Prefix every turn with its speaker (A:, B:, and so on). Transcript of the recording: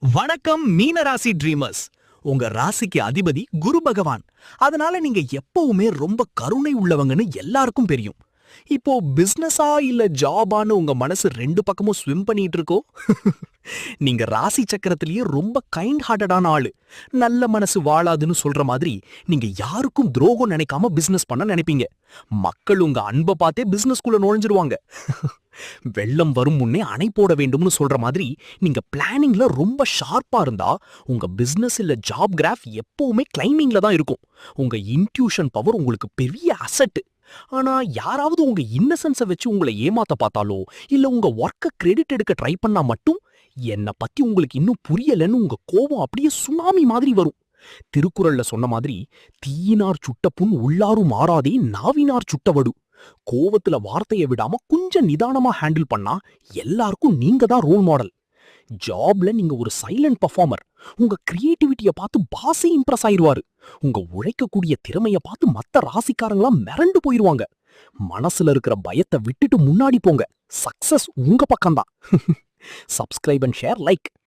A: வணக்கம் மீன ராசி ட்ரீமர்ஸ். உங்க ராசிக்கு அதிபதி குரு பகவான். அதனால நீங்க எப்பவுமே ரொம்ப கருணை உள்ளவங்கன்னு எல்லாருக்கும் தெரியும். இப்போ பிசினஸா இல்ல ஜாபான்னு உங்க மனசு ரெண்டு பக்கமும் ஸ்விம் பண்ணிட்டு இருக்கோ? நீங்க ராசி சக்கரத்திலேயே ரொம்ப கைண்ட் ஹார்ட்டடான ஆளு. நல்ல மனசு வாழாதுன்னு சொல்ற மாதிரி நீங்க யாருக்கும் துரோகம் நினைக்காம பிசினஸ் பண்ண நினைப்பீங்க. மக்கள் உங்க அன்பை பார்த்தே பிசினஸ்குள்ள நுழைஞ்சிருவாங்க. வெள்ளம் வரும் முன்னே அணை போட வேண்டும்னு சொல்ற மாதிரி நீங்க பிளானிங்ல ரொம்ப ஷார்ப்பா இருந்தா உங்க பிசினஸ் இல்ல ஜாப் கிராஃப் எப்பவுமே கிளைம்பிங்ல தான் இருக்கும். உங்க இன்ட்யூஷன் பவர் உங்களுக்கு பெரிய அசெட். ஆனா யாராவது உங்க இன்னசென்ஸை வச்சு உங்களை ஏமாத்த பார்த்தாலோ இல்ல உங்க ஒர்க்க கிரெடிட் எடுக்க ட்ரை பண்ணா மட்டும் என்ன பத்தி உங்களுக்கு இன்னும் புரியலன்னு உங்க கோபம் அப்படியே சுனாமி மாதிரி வரும். திருக்குறள்ல சொன்ன மாதிரி தீயினார் சுட்ட புண் உள்ளாரும் மாறாதே நாவினார் சுட்டவடு. கோவத்துல வார்த்தையை விடாம கொஞ்சம் நிதானமா ஹேண்டில் பண்ணா எல்லாருக்கும் நீங்க தான் ரோல் மாடல். ஜாப்ல நீங்க ஒரு சைலண்ட் பர்ஃபார்மர். உங்க கிரியேட்டிவிட்டியை பார்த்து பாஸே இம்ப்ரெஸ் ஆயிருவாரு. உங்க உழைக்கக்கூடிய திறமைய பார்த்து மத்த ராசிக்காரங்களாம் மிரண்டு போயிருவாங்க. மனசுல இருக்கிற பயத்தை விட்டுட்டு முன்னாடி போங்க. சக்சஸ் உங்க பக்கம்தான். Subscribe and share, like.